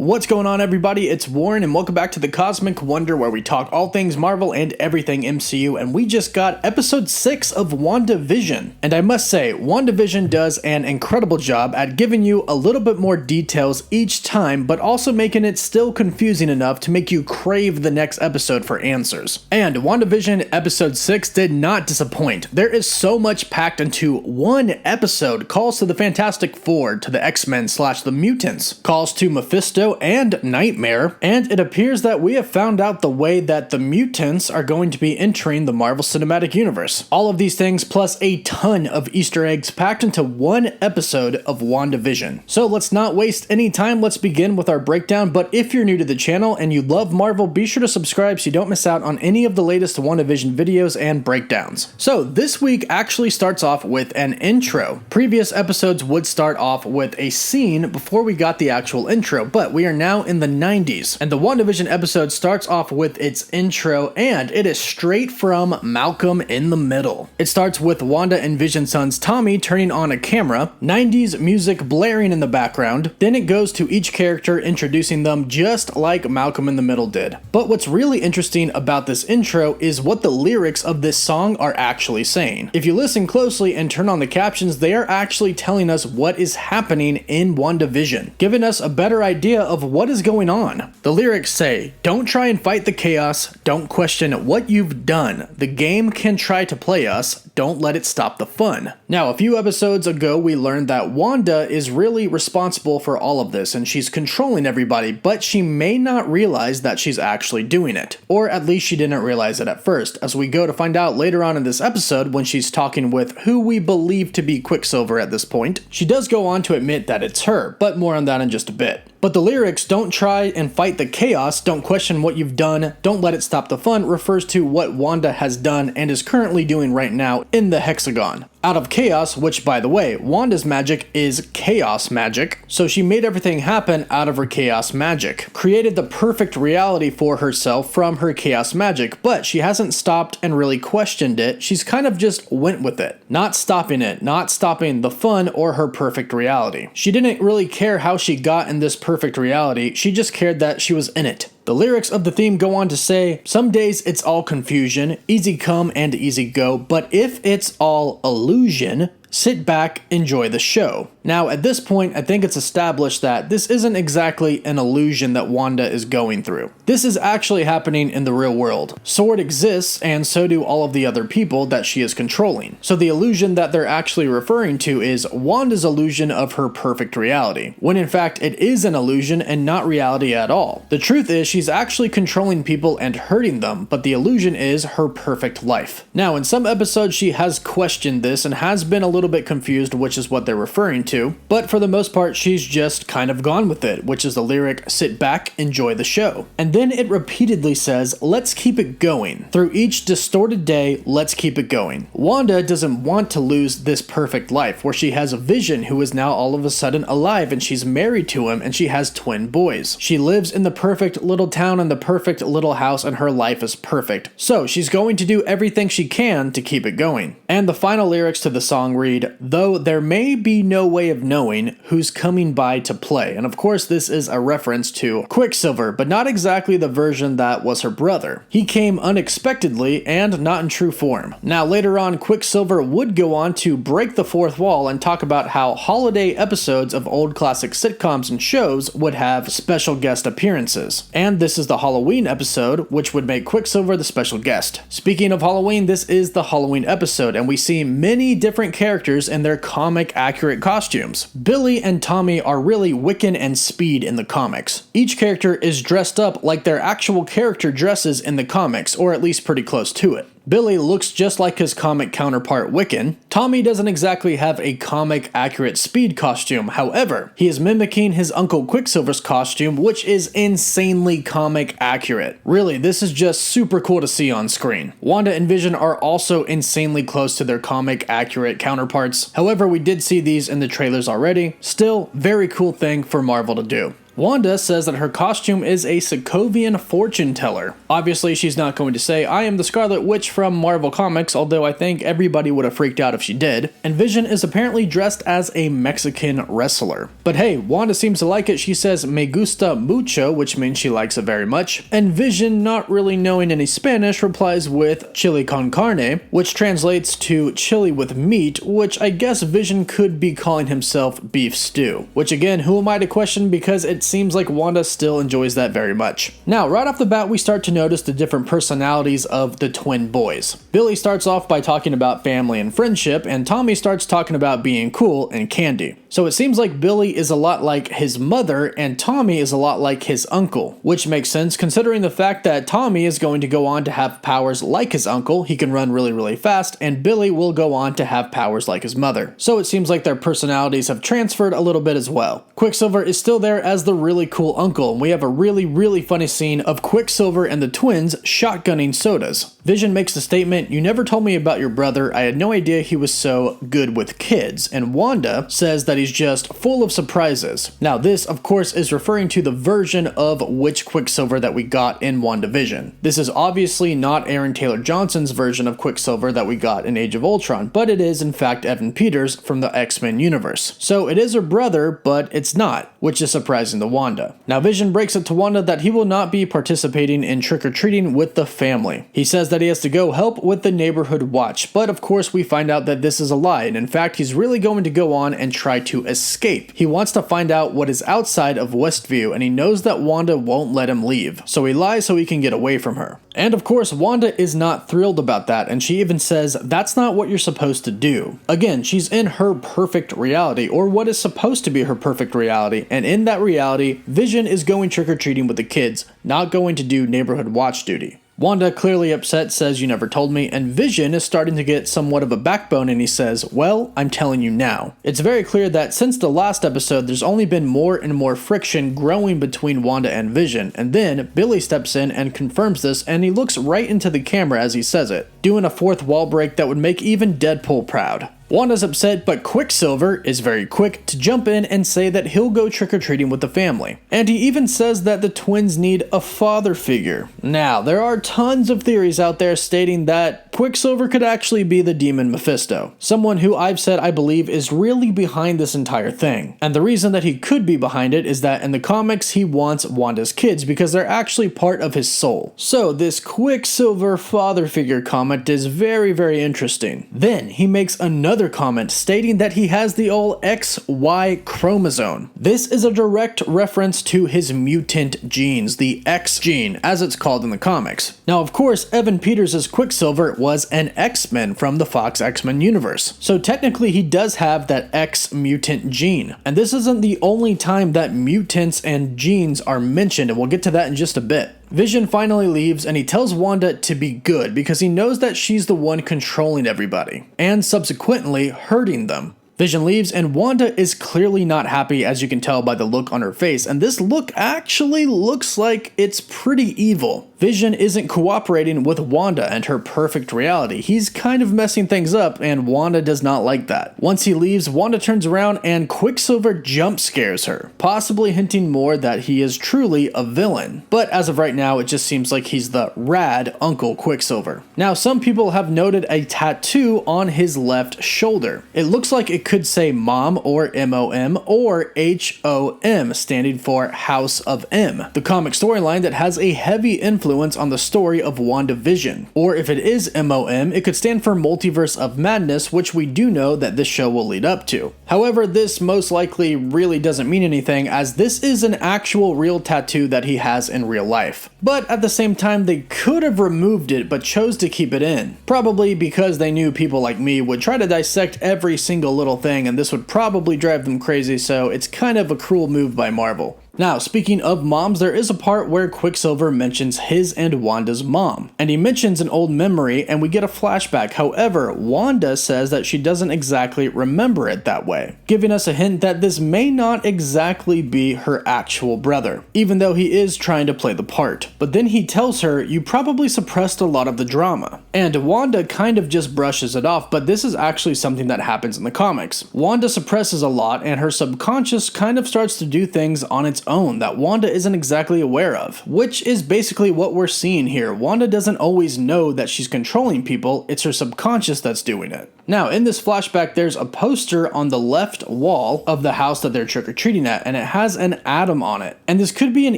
What's going on, everybody? It's Warren, and welcome back to the Cosmic Wonder, where we talk all things Marvel and everything MCU, and we just got episode 6 of Wandavision. And I must say, Wandavision does an incredible job at giving you a little bit more details each time, but also making it still confusing enough to make you crave the next episode for answers. And Wandavision episode 6 did not disappoint. There is so much packed into one episode. Calls to the Fantastic Four, to the X-Men / the Mutants, calls to Mephisto and Nightmare, and it appears that we have found out the way that the mutants are going to be entering the Marvel Cinematic Universe. All of these things plus a ton of Easter eggs packed into one episode of WandaVision. So let's not waste any time, let's begin with our breakdown. But if you're new to the channel and you love Marvel, be sure to subscribe so you don't miss out on any of the latest WandaVision videos and breakdowns. So this week actually starts off with an intro. Previous episodes would start off with a scene before we got the actual intro, but we are now in the 90s, and the WandaVision episode starts off with its intro, and it is straight from Malcolm in the Middle. It starts with Wanda and Vision's son's Tommy turning on a camera, 90s music blaring in the background, then it goes to each character introducing them just like Malcolm in the Middle did. But what's really interesting about this intro is what the lyrics of this song are actually saying. If you listen closely and turn on the captions, they are actually telling us what is happening in WandaVision, giving us a better idea of what is going on. The lyrics say, "Don't try and fight the chaos, don't question what you've done. The game can try to play us, don't let it stop the fun." Now, a few episodes ago, we learned that Wanda is really responsible for all of this, and she's controlling everybody, but she may not realize that she's actually doing it. Or at least she didn't realize it at first, as we go to find out later on in this episode when she's talking with who we believe to be Quicksilver at this point. She does go on to admit that it's her, but more on that in just a bit. But the lyrics, "Don't try and fight the chaos, don't question what you've done, don't let it stop the fun," refers to what Wanda has done and is currently doing right now in the hexagon. Out of chaos, which by the way, Wanda's magic is chaos magic, so she made everything happen out of her chaos magic, created the perfect reality for herself from her chaos magic, but she hasn't stopped and really questioned it. She's kind of just went with it, not stopping the fun or her perfect reality. She didn't really care how she got in this perfect reality, she just cared that she was in it. The lyrics of the theme go on to say, "Some days it's all confusion, easy come and easy go, but if it's all illusion, sit back, enjoy the show." Now, at this point, I think it's established that this isn't exactly an illusion that Wanda is going through. This is actually happening in the real world. SWORD exists, and so do all of the other people that she is controlling. So the illusion that they're actually referring to is Wanda's illusion of her perfect reality, when in fact it is an illusion and not reality at all. The truth is she's actually controlling people and hurting them, but the illusion is her perfect life. Now, in some episodes she has questioned this and has been a little bit confused, which is what they're referring to, but for the most part she's just kind of gone with it, which is the lyric, "Sit back, enjoy the show." And then it repeatedly says, "Let's keep it going. Through each distorted day, let's keep it going." Wanda doesn't want to lose this perfect life, where she has a Vision who is now all of a sudden alive, and she's married to him, and she has twin boys. She lives in the perfect little town and the perfect little house, and her life is perfect. So she's going to do everything she can to keep it going. And the final lyrics to the song read, "Though there may be no way of knowing who's coming by to play." And of course this is a reference to Quicksilver, but not exactly the version that was her brother. He came unexpectedly and not in true form. Now later on, Quicksilver would go on to break the fourth wall and talk about how holiday episodes of old classic sitcoms and shows would have special guest appearances. And this is the Halloween episode, which would make Quicksilver the special guest. Speaking of Halloween, this is the Halloween episode, and we see many different characters in their comic accurate costumes. Billy and Tommy are really Wiccan and Speed in the comics. Each character is dressed up like their actual character dresses in the comics, or at least pretty close to it. Billy looks just like his comic counterpart Wiccan. Tommy doesn't exactly have a comic accurate Speed costume, however, he is mimicking his Uncle Quicksilver's costume, which is insanely comic accurate. Really, this is just super cool to see on screen. Wanda and Vision are also insanely close to their comic accurate counterparts, however we did see these in the trailers already. Still, very cool thing for Marvel to do. Wanda says that her costume is a Sokovian fortune teller. Obviously, she's not going to say, "I am the Scarlet Witch from Marvel Comics," although I think everybody would have freaked out if she did. And Vision is apparently dressed as a Mexican wrestler. But hey, Wanda seems to like it. She says, "Me gusta mucho," which means she likes it very much. And Vision, not really knowing any Spanish, replies with "chili con carne," which translates to chili with meat, which I guess Vision could be calling himself beef stew. Which again, who am I to question, because it seems like Wanda still enjoys that very much. Now, right off the bat, we start to notice the different personalities of the twin boys. Billy starts off by talking about family and friendship, and Tommy starts talking about being cool and candy. So it seems like Billy is a lot like his mother, and Tommy is a lot like his uncle, which makes sense considering the fact that Tommy is going to go on to have powers like his uncle. He can run really fast, and Billy will go on to have powers like his mother. So it seems like their personalities have transferred a little bit as well. Quicksilver is still there as the really cool uncle, and we have a really funny scene of Quicksilver and the twins shotgunning sodas. Vision makes the statement, "You never told me about your brother. I had no idea he was so good with kids." And Wanda says that he's just full of surprises. Now this, of course, is referring to the version of Witch Quicksilver that we got in Wandavision. This is obviously not Aaron Taylor Johnson's version of Quicksilver that we got in Age of Ultron, but it is in fact Evan Peters from the X-Men universe. So it is her brother, but it's not, which is surprising to Wanda. Now Vision breaks it to Wanda that he will not be participating in trick-or-treating with the family. He says that he has to go help with the neighborhood watch, but of course we find out that this is a lie, and in fact he's really going to go on and try to escape. He wants to find out what is outside of Westview, and he knows that Wanda won't let him leave, so he lies so he can get away from her. And of course Wanda is not thrilled about that, and she even says that's not what you're supposed to do. Again, she's in her perfect reality, or what is supposed to be her perfect reality, and in that reality, Vision is going trick-or-treating with the kids, not going to do neighborhood watch duty. Wanda, clearly upset, says, "You never told me," and Vision is starting to get somewhat of a backbone, and he says, "Well, I'm telling you now." It's very clear that since the last episode, there's only been more and more friction growing between Wanda and Vision, and then Billy steps in and confirms this, and he looks right into the camera as he says it, doing a fourth wall break that would make even Deadpool proud. Wanda's upset, but Quicksilver is very quick to jump in and say that he'll go trick-or-treating with the family. And he even says that the twins need a father figure. Now, there are tons of theories out there stating that Quicksilver could actually be the demon Mephisto, someone who I've said I believe is really behind this entire thing. And the reason that he could be behind it is that in the comics he wants Wanda's kids because they're actually part of his soul. So this Quicksilver father figure comment is very interesting. Then he makes another comment stating that he has the old XY chromosome. This is a direct reference to his mutant genes, the X gene, as it's called in the comics. Now, of course, Evan Peters' Quicksilver was an X-Men from the Fox X-Men universe. So technically he does have that X mutant gene. And this isn't the only time that mutants and genes are mentioned, and we'll get to that in just a bit. Vision finally leaves, and he tells Wanda to be good because he knows that she's the one controlling everybody, and subsequently hurting them. Vision leaves, and Wanda is clearly not happy, as you can tell by the look on her face, and this look actually looks like it's pretty evil. Vision isn't cooperating with Wanda and her perfect reality. He's kind of messing things up, and Wanda does not like that. Once he leaves, Wanda turns around and Quicksilver jump scares her, possibly hinting more that he is truly a villain. But as of right now, it just seems like he's the rad Uncle Quicksilver. Now, some people have noted a tattoo on his left shoulder. It looks like it could say Mom or MOM or HOM, standing for House of M, the comic storyline that has a heavy influence on the story of Wandavision. Or if it is MOM, it could stand for Multiverse of Madness, which we do know that this show will lead up to. However, this most likely really doesn't mean anything, as this is an actual real tattoo that he has in real life. But at the same time, they could have removed it but chose to keep it in. Probably because they knew people like me would try to dissect every single little thing, and this would probably drive them crazy, so it's kind of a cruel move by Marvel. Now, speaking of moms, there is a part where Quicksilver mentions his and Wanda's mom, and he mentions an old memory and we get a flashback. However, Wanda says that she doesn't exactly remember it that way, giving us a hint that this may not exactly be her actual brother, even though he is trying to play the part. But then he tells her, "You probably suppressed a lot of the drama." And Wanda kind of just brushes it off, but this is actually something that happens in the comics. Wanda suppresses a lot and her subconscious kind of starts to do things on its its own that Wanda isn't exactly aware of, which is basically what we're seeing here. Wanda doesn't always know that she's controlling people, it's her subconscious that's doing it. Now, in this flashback, there's a poster on the left wall of the house that they're trick-or-treating at, and it has an atom on it. And this could be an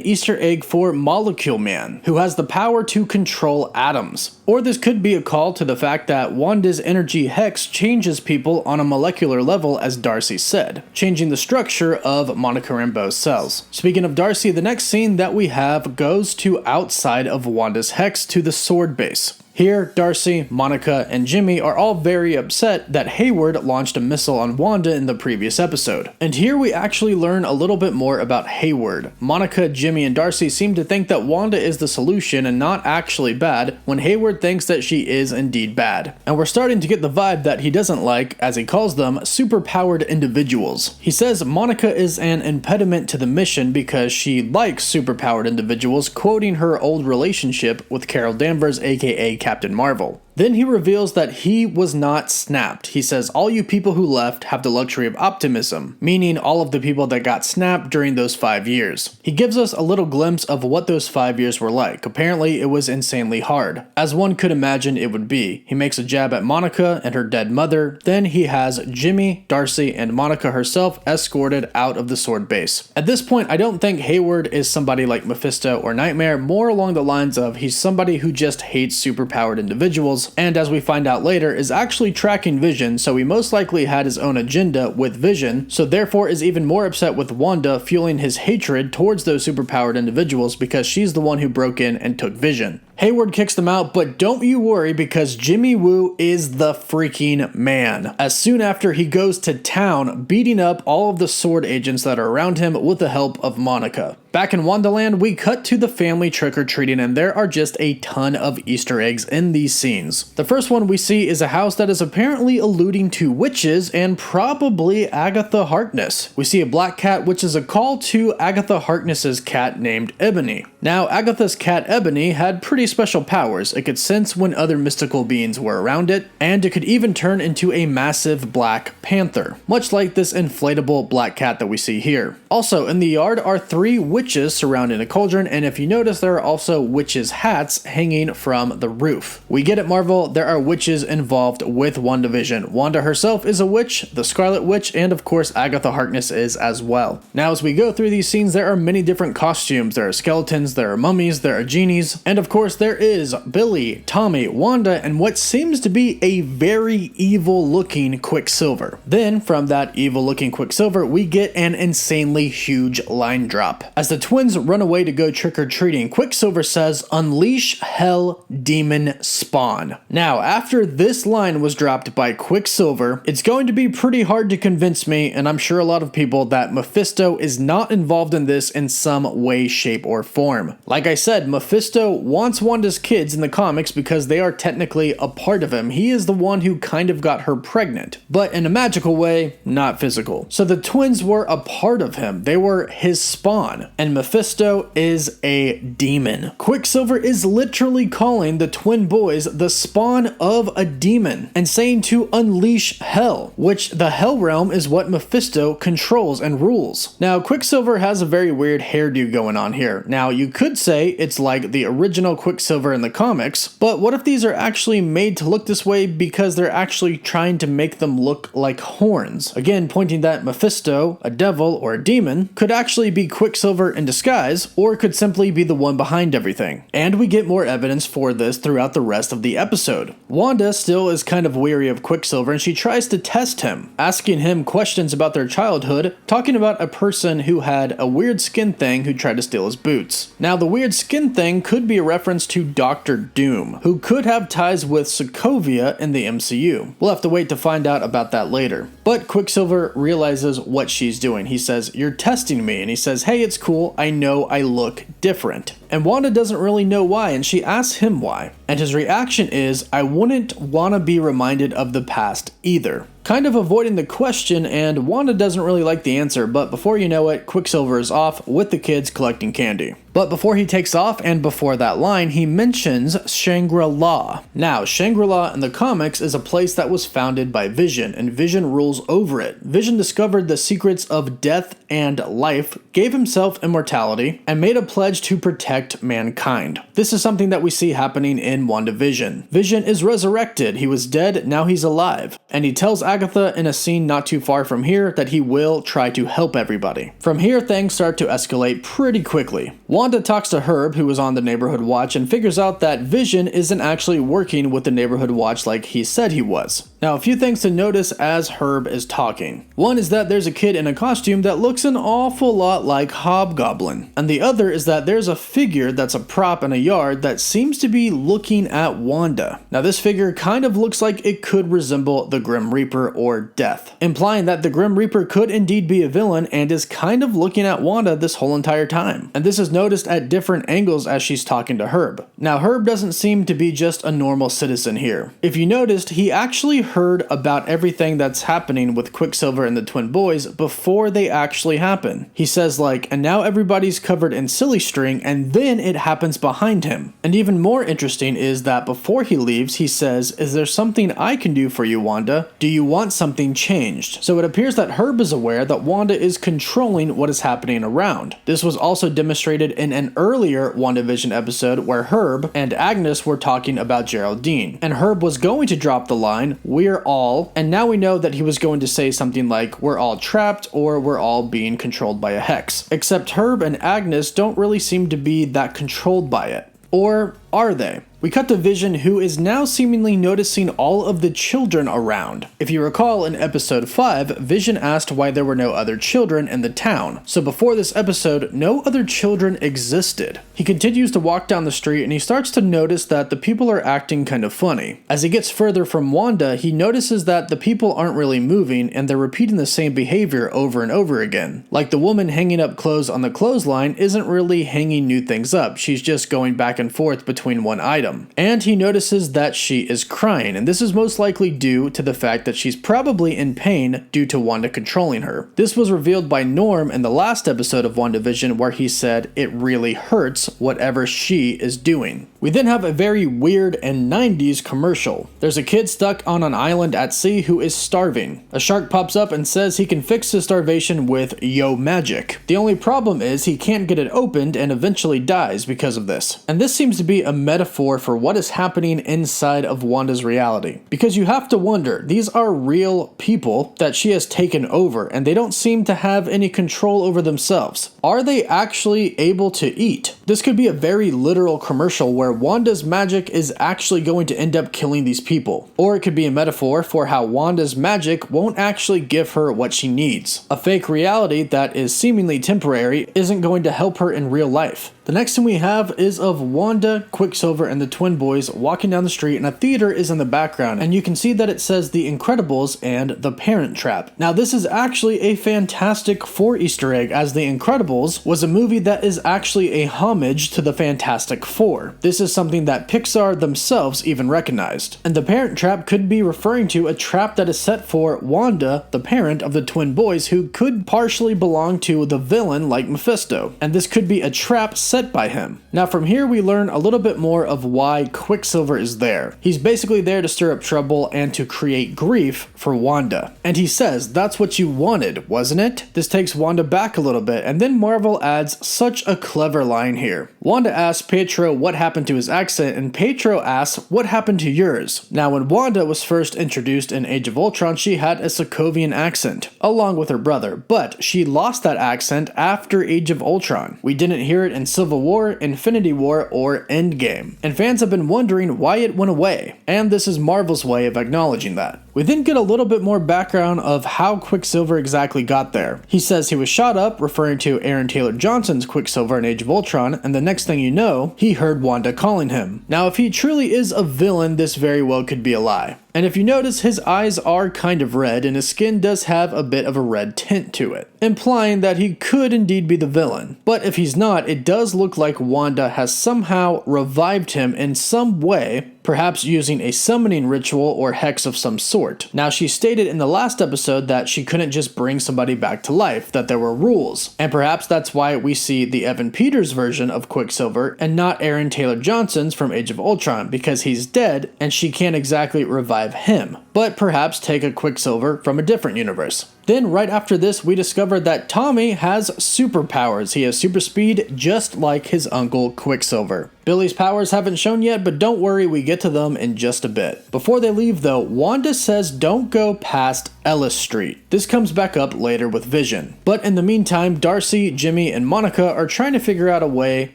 Easter egg for Molecule Man, who has the power to control atoms. Or this could be a call to the fact that Wanda's energy hex changes people on a molecular level, as Darcy said, changing the structure of Monica Rambeau's cells. Speaking of Darcy, the next scene that we have goes to outside of Wanda's hex to the sword base. Here, Darcy, Monica, and Jimmy are all very upset that Hayward launched a missile on Wanda in the previous episode. And here we actually learn a little bit more about Hayward. Monica, Jimmy, and Darcy seem to think that Wanda is the solution and not actually bad, when Hayward thinks that she is indeed bad. And we're starting to get the vibe that he doesn't like, as he calls them, superpowered individuals. He says Monica is an impediment to the mission because she likes superpowered individuals, quoting her old relationship with Carol Danvers, aka Captain Marvel. Then he reveals that he was not snapped. He says all you people who left have the luxury of optimism, meaning all of the people that got snapped during those 5 years. He gives us a little glimpse of what those 5 years were like. Apparently it was insanely hard, as one could imagine it would be. He makes a jab at Monica and her dead mother. Then he has Jimmy, Darcy, and Monica herself escorted out of the sword base. At this point, I don't think Hayward is somebody like Mephisto or Nightmare, more along the lines of he's somebody who just hates superpowered individuals, and as we find out later, is actually tracking Vision, so he most likely had his own agenda with Vision, so therefore is even more upset with Wanda, fueling his hatred towards those superpowered individuals because she's the one who broke in and took Vision. Hayward kicks them out, but don't you worry because Jimmy Woo is the freaking man. As soon after he goes to town, beating up all of the sword agents that are around him with the help of Monica. Back in Wandaland, we cut to the family trick-or-treating, and there are just a ton of Easter eggs in these scenes. The first one we see is a house that is apparently alluding to witches and probably Agatha Harkness. We see a black cat, which is a call to Agatha Harkness's cat named Ebony. Now, Agatha's cat Ebony had pretty special powers. It could sense when other mystical beings were around it, and it could even turn into a massive black panther, much like this inflatable black cat that we see here. Also, in the yard are 3 witches surrounding a cauldron, and if you notice, there are also witches' hats hanging from the roof. We get it, Marvel, there are witches involved with WandaVision. Wanda herself is a witch, the Scarlet Witch, and of course Agatha Harkness is as well. Now, as we go through these scenes, there are many different costumes. There are skeletons, there are mummies, there are genies, and of course there is Billy, Tommy, Wanda, and what seems to be a very evil-looking Quicksilver. Then, from that evil-looking Quicksilver, we get an insanely huge line drop. As the twins run away to go trick-or-treating, Quicksilver says, "Unleash hell, demon spawn." Now, after this line was dropped by Quicksilver, it's going to be pretty hard to convince me, and I'm sure a lot of people, that Mephisto is not involved in this in some way, shape, or form. Like I said, Mephisto wants Wanda's kids in the comics because they are technically a part of him. He is the one who kind of got her pregnant, but in a magical way, not physical. So the twins were a part of him. They were his spawn, and Mephisto is a demon. Quicksilver is literally calling the twin boys the spawn of a demon and saying to unleash hell, which the hell realm is what Mephisto controls and rules. Now, Quicksilver has a very weird hairdo going on here. Now, you could say it's like the original Quicksilver in the comics, but what if these are actually made to look this way because they're actually trying to make them look like horns? Again, pointing that Mephisto, a devil or a demon, could actually be Quicksilver in disguise, or could simply be the one behind everything. And we get more evidence for this throughout the rest of the episode. Wanda still is kind of weary of Quicksilver, and she tries to test him, asking him questions about their childhood, talking about a person who had a weird skin thing who tried to steal his boots. Now, the weird skin thing could be a reference to Doctor Doom, who could have ties with Sokovia in the MCU. We'll have to wait to find out about that later. But Quicksilver realizes what she's doing. He says, "You're testing me," and he says, "Hey, it's cool, I know I look different." And Wanda doesn't really know why, and she asks him why. And his reaction is, "I wouldn't want to be reminded of the past either." kind of avoiding the question, and Wanda doesn't really like the answer, but before you know it, Quicksilver is off with the kids collecting candy. But before he takes off and before that line, he mentions Shangri-La. Now, Shangri-La in the comics is a place that was founded by Vision, and Vision rules over it. Vision discovered the secrets of death and life, gave himself immortality, and made a pledge to protect mankind. This is something that we see happening in WandaVision. Vision is resurrected. He was dead, now he's alive. And he tells Agatha in a scene not too far from here that he will try to help everybody. From here, things start to escalate pretty quickly. Wanda talks to Herb, who was on the Neighborhood Watch, and figures out that Vision isn't actually working with the Neighborhood Watch like he said he was. Now, a few things to notice as Herb is talking. One is that there's a kid in a costume that looks an awful lot like Hobgoblin. And the other is that there's a figure that's a prop in a yard that seems to be looking at Wanda. Now, this figure kind of looks like it could resemble the Grim Reaper or Death, implying that the Grim Reaper could indeed be a villain and is kind of looking at Wanda this whole entire time. And this is noticed at different angles as she's talking to Herb. Now, Herb doesn't seem to be just a normal citizen here. If you noticed, he actually heard about everything that's happening with Quicksilver and the twin boys before they actually happen. He says like, and now everybody's covered in silly string, and then it happens behind him. And even more interesting is that before he leaves, he says, is there something I can do for you, Wanda? Do you want something changed? So it appears that Herb is aware that Wanda is controlling what is happening around. This was also demonstrated in an earlier WandaVision episode where Herb and Agnes were talking about Geraldine. And Herb was going to drop the line, we're all, and now we know that he was going to say something like, we're all trapped or we're all being controlled by a hex. Except Herb and Agnes don't really seem to be that controlled by it. Or are they? We cut to Vision, who is now seemingly noticing all of the children around. If you recall, in episode 5, Vision asked why there were no other children in the town. So before this episode, no other children existed. He continues to walk down the street and he starts to notice that the people are acting kind of funny. As he gets further from Wanda, he notices that the people aren't really moving and they're repeating the same behavior over and over again. Like the woman hanging up clothes on the clothesline isn't really hanging new things up, she's just going back and forth between one item. And he notices that she is crying, and this is most likely due to the fact that she's probably in pain due to Wanda controlling her. This was revealed by Norm in the last episode of WandaVision where he said it really hurts whatever she is doing. We then have a very weird and 90s commercial. There's a kid stuck on an island at sea who is starving. A shark pops up and says he can fix his starvation with Yo Magic. The only problem is he can't get it opened and eventually dies because of this. And this seems to be a metaphor for what is happening inside of Wanda's reality. Because you have to wonder, these are real people that she has taken over and they don't seem to have any control over themselves. Are they actually able to eat? This could be a very literal commercial where Wanda's magic is actually going to end up killing these people. Or it could be a metaphor for how Wanda's magic won't actually give her what she needs. A fake reality that is seemingly temporary isn't going to help her in real life. The next thing we have is of Wanda, Quicksilver, and the twin boys walking down the street, and a theater is in the background, and you can see that it says The Incredibles and The Parent Trap. Now, this is actually a Fantastic Four Easter egg, as The Incredibles was a movie that is actually a homage to the Fantastic Four. This is something that Pixar themselves even recognized. And The Parent Trap could be referring to a trap that is set for Wanda, the parent of the twin boys, who could partially belong to the villain like Mephisto. And this could be a trap set by him. Now from here we learn a little bit more of why Quicksilver is there. He's basically there to stir up trouble and to create grief for Wanda. And he says, that's what you wanted, wasn't it? This takes Wanda back a little bit, and then Marvel adds such a clever line here. Wanda asks Pietro what happened to his accent, and Pietro asks, what happened to yours? Now when Wanda was first introduced in Age of Ultron, she had a Sokovian accent, along with her brother, but she lost that accent after Age of Ultron. We didn't hear it in Civil War, Infinity War, or Endgame, and fans have been wondering why it went away, and this is Marvel's way of acknowledging that. We then get a little bit more background of how Quicksilver exactly got there. He says he was shot up, referring to Aaron Taylor Johnson's Quicksilver in Age of Ultron, and the next thing you know, he heard Wanda calling him. Now if he truly is a villain, this very well could be a lie. And if you notice, his eyes are kind of red, and his skin does have a bit of a red tint to it, implying that he could indeed be the villain. But if he's not, it does look like Wanda has somehow revived him in some way perhaps using a summoning ritual or hex of some sort. Now, she stated in the last episode that she couldn't just bring somebody back to life, that there were rules, and perhaps that's why we see the Evan Peters version of Quicksilver and not Aaron Taylor Johnson's from Age of Ultron, because he's dead and she can't exactly revive him, but perhaps take a Quicksilver from a different universe. Then right after this, we discovered that Tommy has superpowers. He has super speed just like his uncle Quicksilver. Billy's powers haven't shown yet, but don't worry, we get to them in just a bit. Before they leave though, Wanda says don't go past Ellis Street. This comes back up later with Vision. But in the meantime, Darcy, Jimmy, and Monica are trying to figure out a way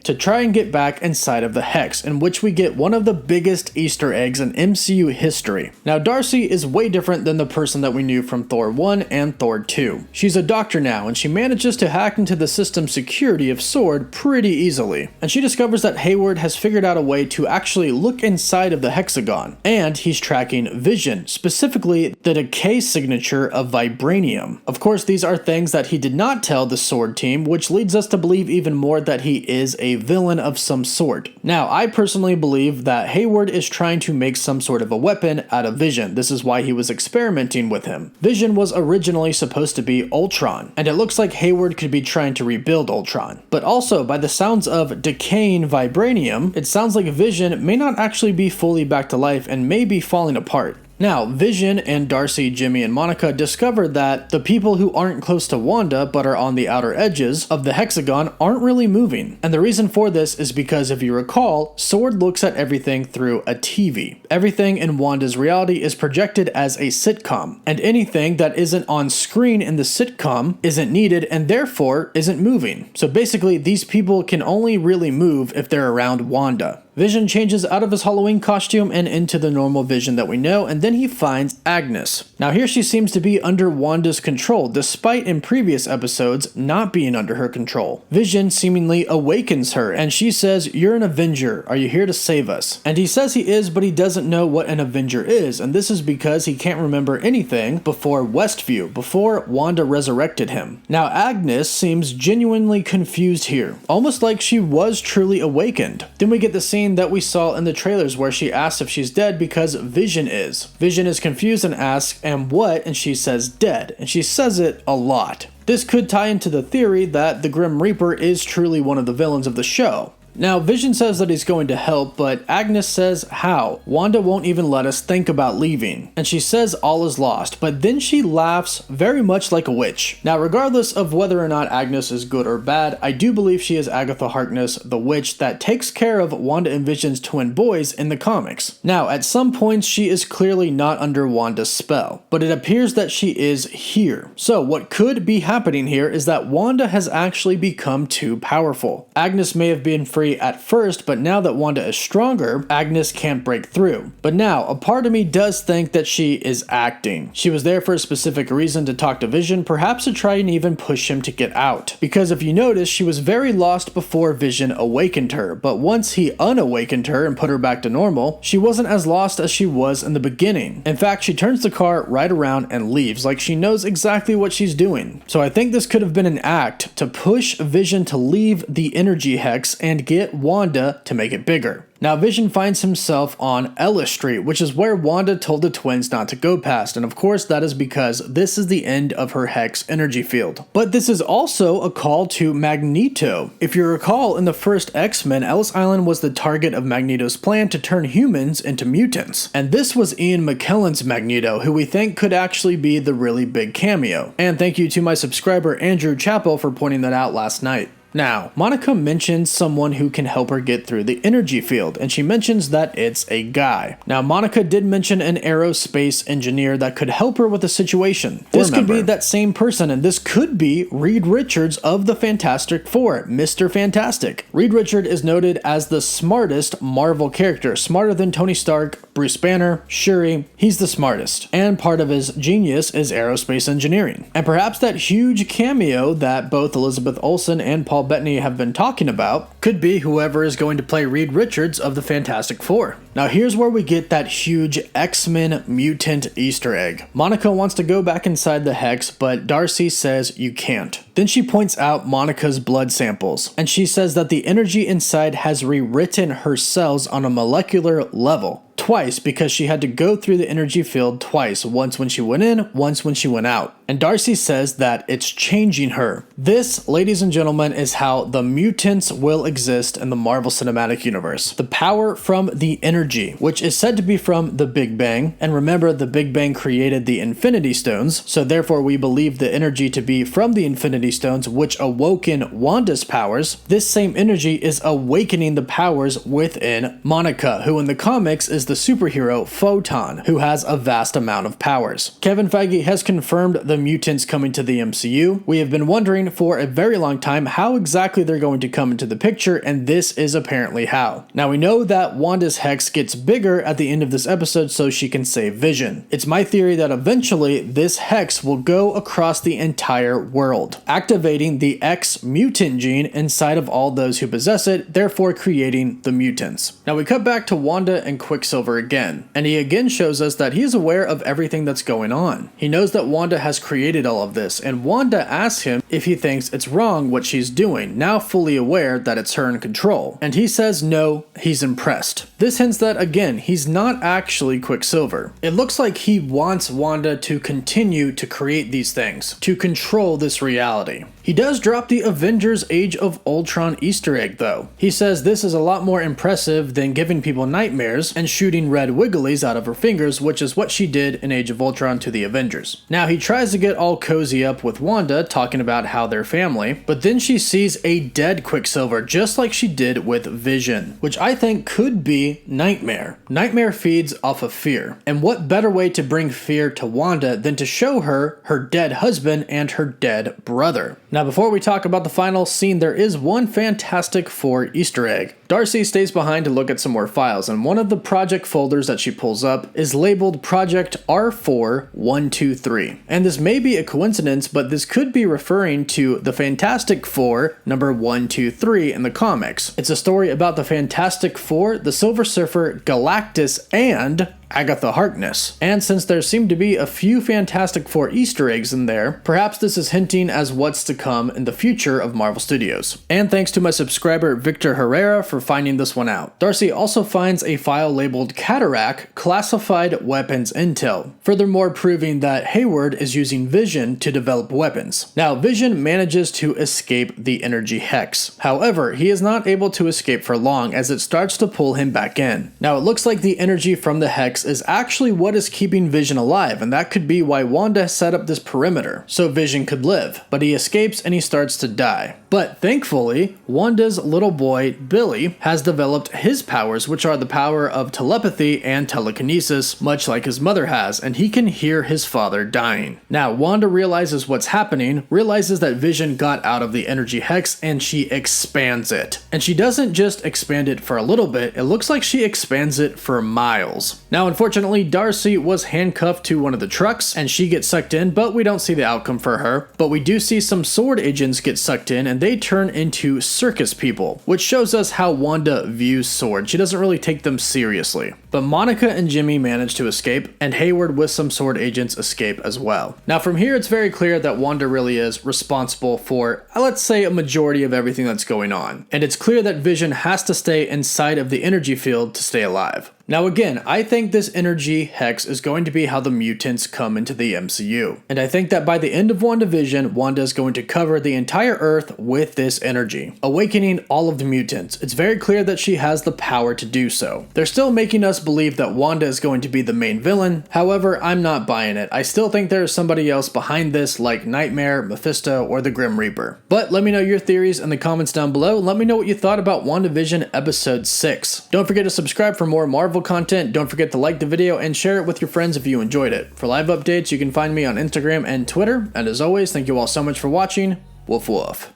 to try and get back inside of the Hex, in which we get one of the biggest Easter eggs in MCU history. Now, Darcy is way different than the person that we knew from Thor 1 and Thor 2. She's a doctor now, and she manages to hack into the system's security of S.W.O.R.D. pretty easily. And she discovers that Hayward has figured out a way to actually look inside of the hexagon, and he's tracking Vision, specifically the decay signature of vibranium. Of course, these are things that he did not tell the S.W.O.R.D. team, which leads us to believe even more that he is a villain of some sort. Now, I personally believe that Hayward is trying to make some sort of a weapon out of Vision. This is why he was experimenting with him. Vision was originally supposed to be Ultron, and it looks like Hayward could be trying to rebuild Ultron. But also, by the sounds of decaying vibranium, it sounds like Vision may not actually be fully back to life and may be falling apart. Now, Vision and Darcy, Jimmy, and Monica discover that the people who aren't close to Wanda but are on the outer edges of the hexagon aren't really moving. And the reason for this is because, if you recall, S.W.O.R.D. looks at everything through a TV. Everything in Wanda's reality is projected as a sitcom, and anything that isn't on screen in the sitcom isn't needed and therefore isn't moving. So basically, these people can only really move if they're around Wanda. Vision changes out of his Halloween costume and into the normal Vision that we know, and then he finds Agnes. Now here she seems to be under Wanda's control, despite in previous episodes not being under her control. Vision seemingly awakens her, and she says, "You're an Avenger. Are you here to save us?" And he says he is, but he doesn't know what an Avenger is, and this is because he can't remember anything before Westview, before Wanda resurrected him. Now Agnes seems genuinely confused here, almost like she was truly awakened. Then we get the scene that we saw in the trailers where she asks if she's dead because Vision is. Vision is confused and asks, "And what?" And she says, "Dead." And she says it a lot. This could tie into the theory that the Grim Reaper is truly one of the villains of the show. Now, Vision says that he's going to help, but Agnes says how. Wanda won't even let us think about leaving, and she says all is lost, but then she laughs very much like a witch. Now, regardless of whether or not Agnes is good or bad, I do believe she is Agatha Harkness, the witch that takes care of Wanda and Vision's twin boys in the comics. Now, at some points, she is clearly not under Wanda's spell, but it appears that she is here. So, what could be happening here is that Wanda has actually become too powerful. Agnes may have been free at first, but now that Wanda is stronger, Agnes can't break through. But now, a part of me does think that she is acting. She was there for a specific reason, to talk to Vision, perhaps to try and even push him to get out. Because if you notice, she was very lost before Vision awakened her, but once he unawakened her and put her back to normal, she wasn't as lost as she was in the beginning. In fact, she turns the car right around and leaves, like she knows exactly what she's doing. So I think this could have been an act to push Vision to leave the energy hex and get Wanda to make it bigger. Now, Vision finds himself on Ellis Street, which is where Wanda told the twins not to go past, and of course that is because this is the end of her Hex energy field. But this is also a call to Magneto. If you recall, in the first X-Men, Ellis Island was the target of Magneto's plan to turn humans into mutants. And this was Ian McKellen's Magneto, who we think could actually be the really big cameo. And thank you to my subscriber Andrew Chappell for pointing that out last night. Now, Monica mentions someone who can help her get through the energy field, and she mentions that it's a guy. Now, Monica did mention an aerospace engineer that could help her with the situation. This could be that same person, and this could be Reed Richards of the Fantastic Four, Mr. Fantastic. Reed Richards is noted as the smartest Marvel character, smarter than Tony Stark, Bruce Banner, Shuri. He's the smartest, and part of his genius is aerospace engineering. And perhaps that huge cameo that both Elizabeth Olsen and Paul Bettany have been talking about Could be whoever is going to play Reed Richards of the Fantastic Four. Now here's where we get that huge X-Men mutant Easter egg. Monica wants to go back inside the Hex, but Darcy says you can't. Then she points out Monica's blood samples, and she says that the energy inside has rewritten her cells on a molecular level. Twice, because she had to go through the energy field twice, once when she went in, once when she went out. And Darcy says that it's changing her. This, ladies and gentlemen, is how the mutants will exist in the Marvel Cinematic Universe. The power from the energy, which is said to be from the Big Bang. And remember, the Big Bang created the Infinity Stones, so therefore we believe the energy to be from the Infinity Stones, which awoken Wanda's powers. This same energy is awakening the powers within Monica, who in the comics is the superhero Photon, who has a vast amount of powers. Kevin Feige has confirmed the mutants coming to the MCU. We have been wondering for a very long time how exactly they're going to come into the picture, and this is apparently how. Now we know that Wanda's Hex gets bigger at the end of this episode so she can save Vision. It's my theory that eventually this Hex will go across the entire world, activating the X mutant gene inside of all those who possess it, therefore creating the mutants. Now we cut back to Wanda and Quicksilver again, and he again shows us that he is aware of everything that's going on. He knows that Wanda has created all of this, and Wanda asks him if he thinks it's wrong what she's doing, now fully aware that it's her in control. And he says no, he's impressed. This hints that, again, he's not actually Quicksilver. It looks like he wants Wanda to continue to create these things, to control this reality. He does drop the Avengers Age of Ultron Easter egg though. He says this is a lot more impressive than giving people nightmares and shooting red wigglies out of her fingers, which is what she did in Age of Ultron to the Avengers. Now he tries to get all cozy up with Wanda, talking about how they're family, but then she sees a dead Quicksilver just like she did with Vision, which I think could be Nightmare. Nightmare feeds off of fear, and what better way to bring fear to Wanda than to show her her dead husband and her dead brother. Now before we talk about the final scene, there is one Fantastic Four Easter egg. Darcy stays behind to look at some more files, and one of the project folders that she pulls up is labeled Project R4123. And this may be a coincidence, but this could be referring to the Fantastic Four number 123 in the comics. It's a story about the Fantastic Four, the Silver Surfer, Galactus, and Agatha Harkness. And since there seem to be a few Fantastic Four Easter eggs in there, perhaps this is hinting as what's to come in the future of Marvel Studios. And thanks to my subscriber Victor Herrera for finding this one out. Darcy also finds a file labeled Cataract Classified Weapons Intel, furthermore proving that Hayward is using Vision to develop weapons. Now Vision manages to escape the energy hex. However, he is not able to escape for long as it starts to pull him back in. Now it looks like the energy from the hex is actually what is keeping Vision alive, and that could be why Wanda set up this perimeter, so Vision could live. But he escapes and he starts to die. But thankfully, Wanda's little boy, Billy, has developed his powers, which are the power of telepathy and telekinesis, much like his mother has, and he can hear his father dying. Now, Wanda realizes what's happening, realizes that Vision got out of the energy hex, and she expands it. And she doesn't just expand it for a little bit, it looks like she expands it for miles. Now, unfortunately, Darcy was handcuffed to one of the trucks, and she gets sucked in, but we don't see the outcome for her. But we do see some sword agents get sucked in, and they turn into circus people, which shows us how Wanda views swords. She doesn't really take them seriously. But Monica and Jimmy manage to escape, and Hayward with some sword agents escape as well. Now from here, it's very clear that Wanda really is responsible for, let's say, a majority of everything that's going on. And it's clear that Vision has to stay inside of the energy field to stay alive. Now again, I think this energy hex is going to be how the mutants come into the MCU. And I think that by the end of WandaVision, Wanda is going to cover the entire Earth with this energy, awakening all of the mutants. It's very clear that she has the power to do so. They're still making us believe that Wanda is going to be the main villain. However, I'm not buying it. I still think there is somebody else behind this, like Nightmare, Mephisto, or the Grim Reaper. But let me know your theories in the comments down below, and let me know what you thought about WandaVision Episode 6. Don't forget to subscribe for more Marvel content. Don't forget to like the video and share it with your friends if you enjoyed it. For live updates, you can find me on Instagram and Twitter. And as always, thank you all so much for watching. Woof woof.